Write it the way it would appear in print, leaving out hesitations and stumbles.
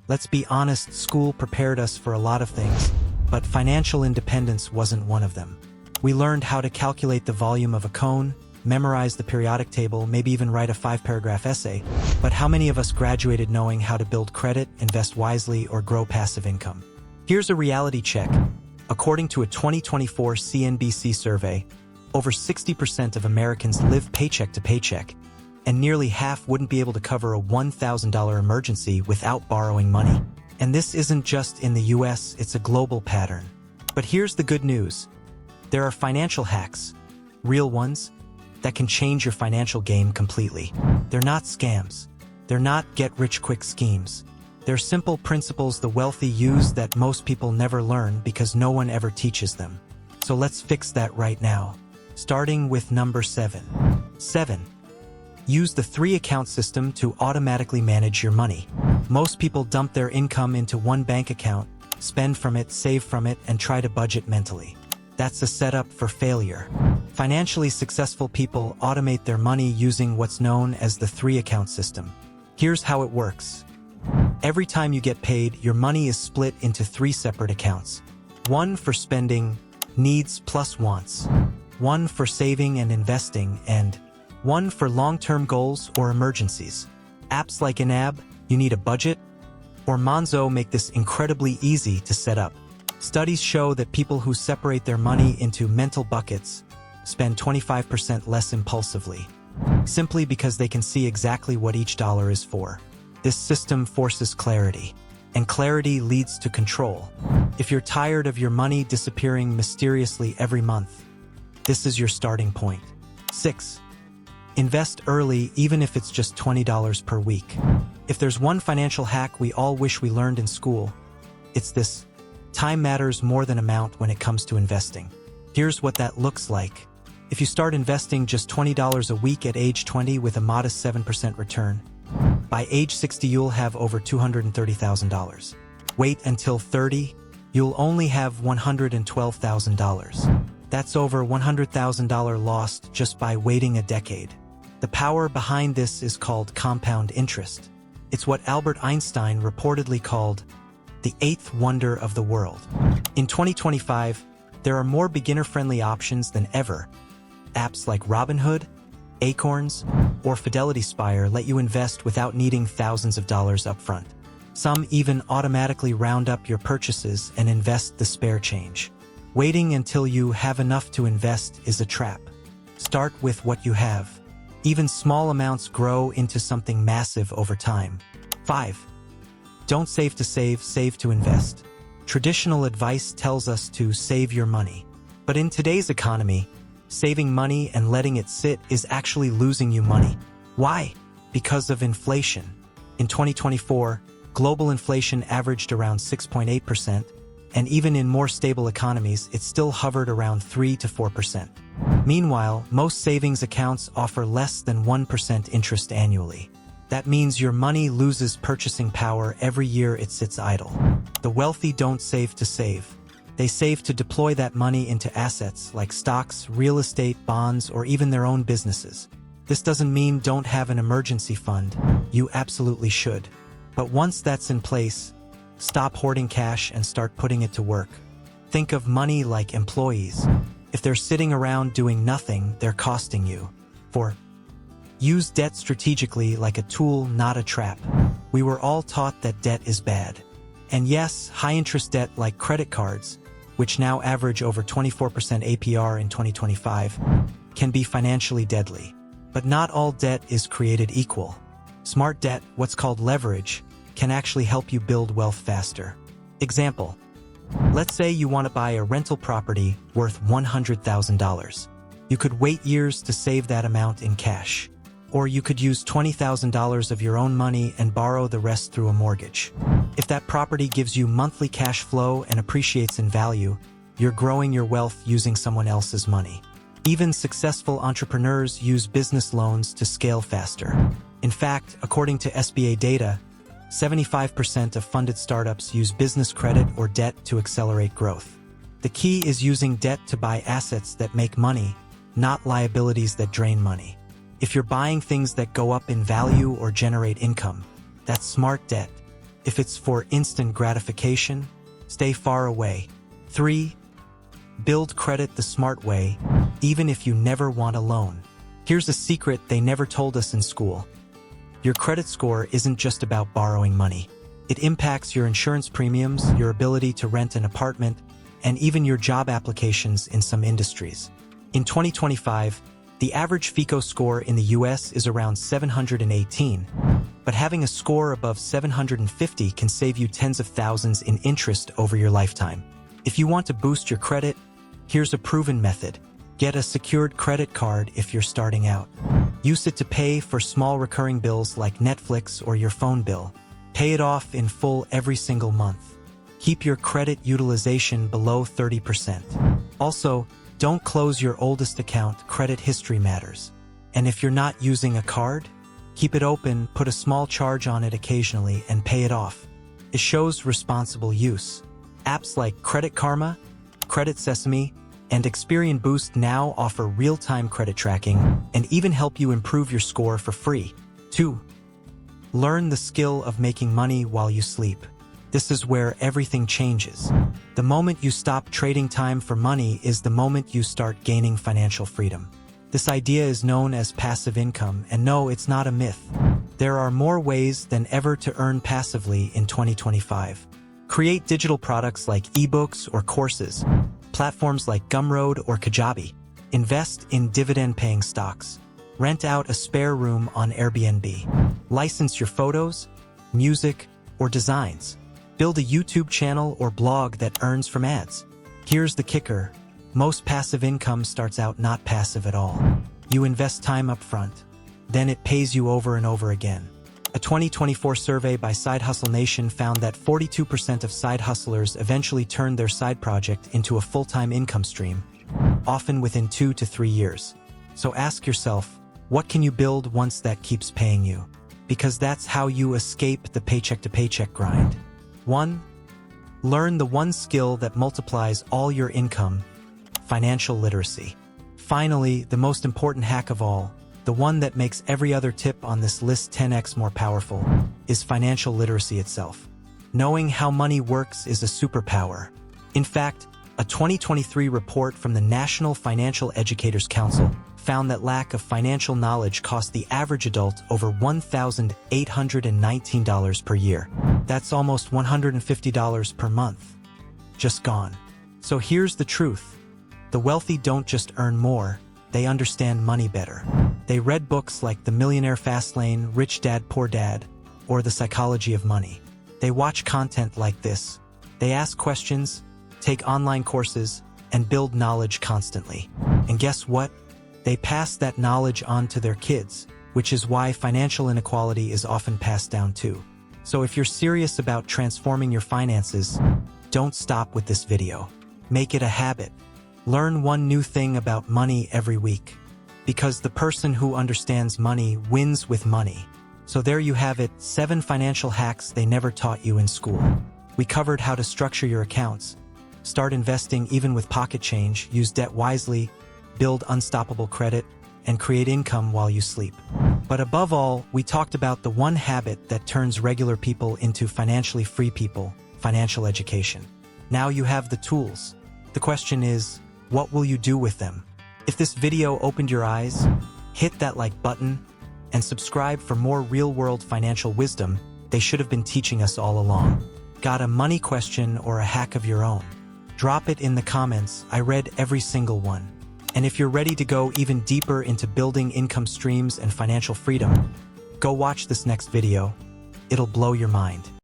Let's be honest, school prepared us for a lot of things, but financial independence wasn't one of them. We learned how to calculate the volume of a cone, memorize the periodic table, maybe even write a 5-paragraph essay, but how many of us graduated knowing how to build credit, invest wisely, or grow passive income? Here's a reality check. According to a 2024 CNBC survey, over 60% of Americans live paycheck to paycheck, and nearly half wouldn't be able to cover a $1,000 emergency without borrowing money. And this isn't just in the US, it's a global pattern. But here's the good news. There are financial hacks, real ones, that can change your financial game completely. They're not scams. They're not get-rich-quick schemes. They're simple principles the wealthy use that most people never learn because no one ever teaches them. So let's fix that right now. Starting with number 7. 7. Use the 3-account system to automatically manage your money. Most people dump their income into one bank account, spend from it, save from it, and try to budget mentally. That's a setup for failure. Financially successful people automate their money using what's known as the 3-account system. Here's how it works. Every time you get paid, your money is split into 3 separate accounts. One for spending, needs plus wants. One for saving and investing, and one for long-term goals or emergencies. Apps like Inab, You Need a Budget, or Monzo make this incredibly easy to set up. Studies show that people who separate their money into mental buckets spend 25% less impulsively, simply because they can see exactly what each dollar is for. This system forces clarity, and clarity leads to control. If you're tired of your money disappearing mysteriously every month, this is your starting point. 6. Invest early, even if it's just $20 per week. If there's one financial hack we all wish we learned in school, it's this: time matters more than amount when it comes to investing. Here's what that looks like. If you start investing just $20 a week at age 20 with a modest 7% return, by age 60 you'll have over $230,000. Wait until 30, you'll only have $112,000. That's over $100,000 lost just by waiting a decade. The power behind this is called compound interest. It's what Albert Einstein reportedly called the 8th wonder of the world. In 2025, there are more beginner-friendly options than ever. Apps like Robinhood, Acorns, or Fidelity Spire let you invest without needing thousands of dollars upfront. Some even automatically round up your purchases and invest the spare change. Waiting until you have enough to invest is a trap. Start with what you have. Even small amounts grow into something massive over time. 5. Don't save to save, save to invest. Traditional advice tells us to save your money. But in today's economy, saving money and letting it sit is actually losing you money. Why? Because of inflation. In 2024, global inflation averaged around 6.8%, and even in more stable economies, it still hovered around 3 to 4%. Meanwhile, most savings accounts offer less than 1% interest annually. That means your money loses purchasing power every year it sits idle. The wealthy don't save to save. They save to deploy that money into assets like stocks, real estate, bonds, or even their own businesses. This doesn't mean don't have an emergency fund. You absolutely should. But once that's in place, stop hoarding cash and start putting it to work. Think of money like employees. If they're sitting around doing nothing, they're costing you. 4. Use debt strategically like a tool, not a trap. We were all taught that debt is bad. And yes, high-interest debt like credit cards, which now average over 24% APR in 2025, can be financially deadly. But not all debt is created equal. Smart debt, what's called leverage, can actually help you build wealth faster. Example: let's say you want to buy a rental property worth $100,000. You could wait years to save that amount in cash. Or you could use $20,000 of your own money and borrow the rest through a mortgage. If that property gives you monthly cash flow and appreciates in value, you're growing your wealth using someone else's money. Even successful entrepreneurs use business loans to scale faster. In fact, according to SBA data, 75% of funded startups use business credit or debt to accelerate growth. The key is using debt to buy assets that make money, not liabilities that drain money. If you're buying things that go up in value or generate income, that's smart debt. If it's for instant gratification, stay far away. 3. Build credit the smart way, even if you never want a loan. Here's a secret they never told us in school. Your credit score isn't just about borrowing money. It impacts your insurance premiums, your ability to rent an apartment, and even your job applications in some industries. In 2025, the average FICO score in the US is around 718, but having a score above 750 can save you tens of thousands in interest over your lifetime. If you want to boost your credit, here's a proven method. Get a secured credit card if you're starting out. Use it to pay for small recurring bills like Netflix or your phone bill. Pay it off in full every single month. Keep your credit utilization below 30%. Also, don't close your oldest account. Credit history matters. And if you're not using a card, keep it open, put a small charge on it occasionally, and pay it off. It shows responsible use. Apps like Credit Karma, Credit Sesame, and Experian Boost now offer real-time credit tracking and even help you improve your score for free. 2. Learn the skill of making money while you sleep. This is where everything changes. The moment you stop trading time for money is the moment you start gaining financial freedom. This idea is known as passive income, and no, it's not a myth. There are more ways than ever to earn passively in 2025. Create digital products like ebooks or courses, platforms like Gumroad or Kajabi. Invest in dividend-paying stocks. Rent out a spare room on Airbnb. License your photos, music, or designs. Build a YouTube channel or blog that earns from ads. Here's the kicker. Most passive income starts out not passive at all. You invest time up front, then it pays you over and over again. A 2024 survey by Side Hustle Nation found that 42% of side hustlers eventually turned their side project into a full-time income stream, often within 2 to 3 years. So ask yourself, what can you build once that keeps paying you? Because that's how you escape the paycheck-to-paycheck grind. 1. Learn the one skill that multiplies all your income: financial literacy. Finally, the most important hack of all, the one that makes every other tip on this list 10x more powerful, is financial literacy itself. Knowing how money works is a superpower. In fact, a 2023 report from the National Financial Educators Council found that lack of financial knowledge cost the average adult over $1,819 per year. That's almost $150 per month. Just gone. So here's the truth. The wealthy don't just earn more, they understand money better. They read books like The Millionaire Fastlane, Rich Dad Poor Dad, or The Psychology of Money. They watch content like this. They ask questions, take online courses, and build knowledge constantly. And guess what? They pass that knowledge on to their kids, which is why financial inequality is often passed down too. So if you're serious about transforming your finances, don't stop with this video. Make it a habit. Learn one new thing about money every week. Because the person who understands money wins with money. So there you have it, 7 financial hacks they never taught you in school. We covered how to structure your accounts, start investing even with pocket change, use debt wisely, build unstoppable credit, and create income while you sleep. But above all, we talked about the one habit that turns regular people into financially free people: financial education. Now you have the tools. The question is, what will you do with them? If this video opened your eyes, hit that like button and subscribe for more real-world financial wisdom they should have been teaching us all along. Got a money question or a hack of your own? Drop it in the comments. I read every single one. And if you're ready to go even deeper into building income streams and financial freedom, go watch this next video. It'll blow your mind.